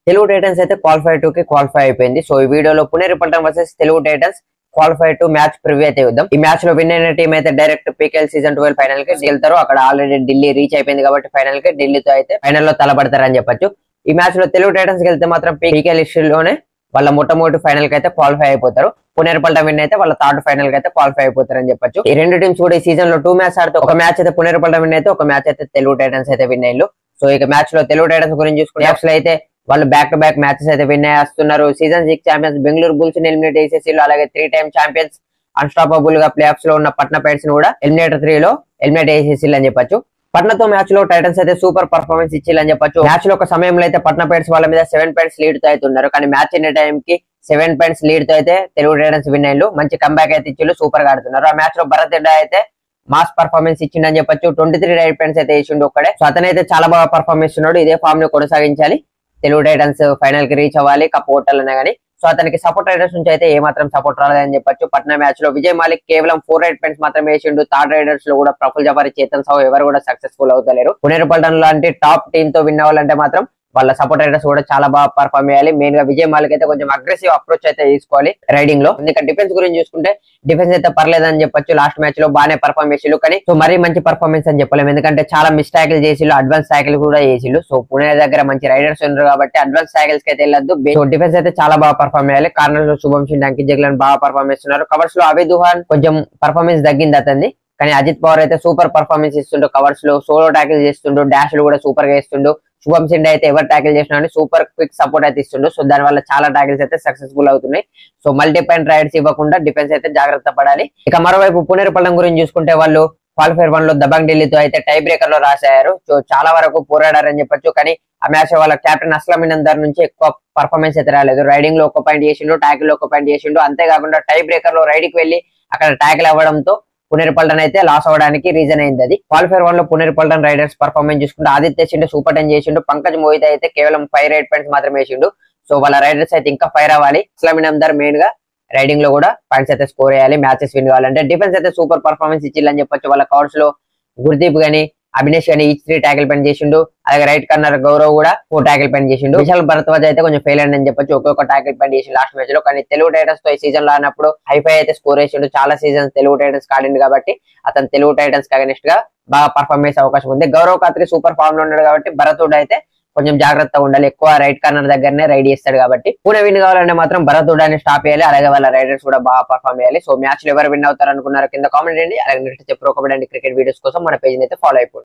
Telugu Titans అయితే qualify 2 కి qualify అయిపోయింది. సో ఈ వీడియోలో Puneri Paltan versus Telugu Titans qualify 2 match preview అయితే చూద్దాం. ఈ మ్యాచ్ లో విన్ అయిన టీం అయితే డైరెక్ట్ పీకేఎల్ సీజన్ 12 ఫైనల్ కి వెళ్తారు. అక్కడ ఆల్రెడీ ఢిల్లీ రీచ్ అయిపోయింది కాబట్టి ఫైనల్ కి ఢిల్లీతో అయితే ఫైనల్ లో తలపడతారని చెప్పొచ్చు. ఈ మ్యాచ్ లో తెలుగు టైటన్స్ వెళ్తే మాత్రం పీకేఎల్ హిస్టరీలోనే వాళ్ళ మొట్టమొదటి ఫైనల్ కి అయితే క్వాలిఫై అయిపోతారు. పుణేరి పల్టన్ విన్ అయితే వాళ్ళ థర్డ్ ఫైనల్ కి అయితే క్వాలిఫై అయిపోతారని చెప్పొచ్చు. ఈ రెండు టీమ్స్ కూడా ఈ సీజన్ లో 2 మ్యాచ్ ఆడితే ఒక మ్యాచ్ అయితే పుణేరి పల్టన్ విన్ అయితే ఒక మ్యాచ్ అయితే తెలుగు టైటన్స్ అయితే విన్ అయ్యారు. సో ఇక మ్యాచ్ లో తెలుగు టైటన్స్ గురించి చూసుకుంటే అసలు అయితే వాళ్ళు బ్యాక్ టు బ్యాక్ మ్యాచెస్ అయితే విన్ చేస్తున్నారు. సీజన్ 6 ఛాంపియన్స్ బెంగళూరు బుల్స్ ని ఎలిమినేట్ చేసేసిళ్ళు. అలాగే 3 టైమ్ ఛాంపియన్స్ అన్స్టాపబుల్ గా ప్లే ఆఫ్స్ లో ఉన్న పట్నా పైరట్స్ ని కూడా ఎలిమినేటర్ 3 లో ఎలిమినేట్ చేసేసిళ్ళు అని చెప్పొచ్చు. పట్నాతో మ్యాచ్ లో టైటన్స్ అయితే సూపర్ పర్ఫార్మెన్స్ ఇచ్చిల్లని చెప్పొచ్చు. మ్యాచ్ లో ఒక సమయంలో అయితే పట్నా పైరట్స్ వాళ్ళ మీద 7 పాయింట్స్ లీడ్ తో అయితే ఉన్నారు. కానీ మ్యాచ్ అనే టైం కి 7 పాయింట్స్ లీడ్ తో అయితే తెలుగు టైటన్స్ విన్ అయ్యారు. మంచి కంబ్యాక్ అయితే ఇచ్చిళ్ళు, సూపర్ గా ఆడుతున్నారు. ఆ మ్యాచ్ లో భరత్ రెడ్డి అయితే మాస్ పర్ఫార్మెన్స్ ఇచ్చిండని చెప్పొచ్చు. 23 రైడ్ పాయింట్స్ అయితే ఇచ్చిండు ఒక్కడే. సో అతనైతే చాలా బాగా పర్ఫార్మెన్స్ ఇస్తున్నాడు. ఇదే ఫామ్ ని కొనసాగించాలి. తెలుగు టైటన్స్ ఫైనల్ కి రీచ్ అవ్వాలి, కప్ ఓటాలన్నా గానీ. సో అతనికి సపోర్ట్ రైడర్స్ నుంచి అయితే ఏమాత్రం సపోర్ట్ రాలేదని చెప్పొచ్చు. పట్నా మ్యాచ్ లో విజయ్ మాలిక్ కేవలం 4 రైడ్ పాయింట్స్ మాత్రమే వేసిండు. థర్డ్ రైడర్స్ లో కూడా ప్రఫుల్ జఫారీ, చేతన్ సాహు ఎవరు కూడా సక్సెస్ఫుల్ అవుతలేరు. పుణేరి పల్టన్ లాంటి టాప్ టీమ్ తో విన్ అవ్వాలంటే మాత్రం వాళ్ళ సపోర్ట్ రైడర్స్ కూడా చాలా బాగా పర్ఫార్మ్ చేయాలి. మెయిన్ గా విజయ్ మాలిక్ అయితే కొంచెం అగ్రెసివ్ అప్రోచ్ అయితే తీసుకోవాలి రైడింగ్ లో. ఇంకా డిఫెన్స్ గురించి చూసుకుంటే డిఫెన్స్ అయితే పర్లేదని చెప్పొచ్చు. లాస్ట్ మ్యాచ్ లో బాగానే పర్ఫార్మ్ చేసిళ్ళు, కానీ సో మరీ మంచి పర్ఫార్మెన్స్ అని చెప్పలేము. ఎందుకంటే చాలా మిస్ ట్యాకిల్ చేసిళ్ళు, అడ్వాన్స్ ట్యాకిల్ కూడా చేసిళ్ళు. సో పుణే దగ్గర మంచి రైడర్స్ ఉన్నారు కాబట్టి అడ్వాన్స్ ట్యాకిల్స్ కి అయితే వెళ్ళొద్దు. సో డిఫెన్స్ అయితే చాలా బాగా పర్ఫార్మ్ చేయాలి. కార్నర్స్ లో శుభం సింగ్, అంకిత్ జగ్లన్ బాగా పర్ఫార్మ్ చేస్తున్నారు. కవర్స్ లో అవి దుహాన్ కొంచెం పర్ఫార్మెన్స్ తగ్గింది అతన్ని, కానీ అజిత్ పవార్ అయితే సూపర్ పర్ఫార్మెన్స్ ఇస్తుండు. కవర్స్ లో సోలో ట్యాకిల్ చేస్తుండు, డాష్ కూడా సూపర్ గా ఇస్తుండు. శుభం సింగ్ అయితే ఎవరు ట్యాకిల్ చేసినా సూపర్ క్విక్ సపోర్ట్ అయితే ఇస్తుండు. సో దాని వల్ల చాలా ట్యాకిల్స్ అయితే సక్సెస్ఫుల్ అవుతున్నాయి. సో మల్టీ పాయింట్ రైడ్స్ ఇవ్వకుండా డిఫెన్స్ అయితే జాగ్రత్త పడాలి. ఇక మరోవైపు పుణేరి పల్టన్ గురించి చూసుకుంటే వాళ్ళు క్వాలిఫైర్ 1 లో దబాంగ్ ఢిల్లీతో అయితే టై బ్రేకర్ లో రాశారు. సో చాలా వరకు పోరాడారని చెప్పొచ్చు. కానీ ఆ మ్యాచ్ వాళ్ళ కెప్టెన్ అస్లం ఇనాందర్ నుంచి ఎక్కువ పర్ఫార్మెన్స్ అయితే రాలేదు. రైడింగ్ లో 1 పాయింట్ చేసిండు, ట్యాకిల్ లో 1 పాయింట్ చేసిండు. అంతేకాకుండా టై బ్రేకర్ లో రైడ్ కి వెళ్లి అక్కడ ట్యాకిల్ అవ్వడంతో పుణేరి పల్టన్ అయితే లాస్ అవ్వడానికి రీజన్ అయింది. అది క్వాలిఫైర్ 1 లో పుణేరి పల్టన్ రైడర్స్ పర్ఫార్మెన్స్ చూసుకుంటే ఆదిత్య సిండే సూపర్ 10 చేసిండు. పంకజ్ మోహిత్ అయితే కేవలం 5 రైడ్ పాయింట్స్ మాత్రమే వేసిండు. సో వాళ్ళ రైడర్స్ అయితే ఇంకా ఫైర్ అవ్వాలి. అస్లం ఇనాందర్ మెయిన్ గా రైడింగ్ లో కూడా పాయింట్స్ అయితే స్కోర్ చేయాలి మ్యాచెస్ విన్ కావాలంటే. డిఫెన్స్ అయితే సూపర్ పర్ఫార్మెన్స్ ఇచ్చిల్లని చెప్పొచ్చు. వాళ్ళ కవర్స్ లో గుర్దీప్ గానీ, అభినేష్ గానీ ఈచ్ 3 ట్యాకిల్ పైన చేసిండు. అలాగే రైట్ కార్నర్ గౌరవ్ కూడా 4 ట్యాకిల్ పైన చేసిండు. విశాల్ భరద్వాజ్ అయితే కొంచెం ఫెయిల్ అయిందని చెప్పొచ్చు. ఒక్కొక్క ట్యాకిల్ పైన చేసి లాస్ట్ మ్యాచ్ లో. కానీ తెలుగు టైటన్స్ తో ఈ సీజన్ లో ఆడినప్పుడు హైఫై అయితే స్కోర్ చేసిండు. చాలా సీజన్స్ తెలుగు టైటన్స్ ఆడింది కాబట్టి అతను తెలుగు టైటన్స్ కి అగెనిస్ట్ గా బాగా పర్ఫార్మ్ చేసే అవకాశం ఉంది. గౌరవ్ ఖత్రి సూపర్ ఫామ్ లో ఉన్నాడు కాబట్టి భరతుడు అయితే కొంచెం జాగ్రత్తగా ఉండాలి. ఎక్కువ రైట్ కార్నర్ దగ్గరనే రైడ్ చేస్తాడు కాబట్టి పుణె విన్ కావాలంటే మాత్రం భరతుడాన్ని స్టాప్ చేయాలి. అలాగే వాళ్ళ రైడర్స్ కూడా బాగా పర్ఫార్మ్ చేయాలి. సో మ్యాచ్ లో ఎవరు విన్ అవుతారు అనుకున్నారు కింద కామెంట్ చేయండి. అలాగే నెక్స్ట్ చెప్పు క్రికెట్ వీడియోస్ కోసం మన పేజ్ అయితే ఫాలో అయిపోండి.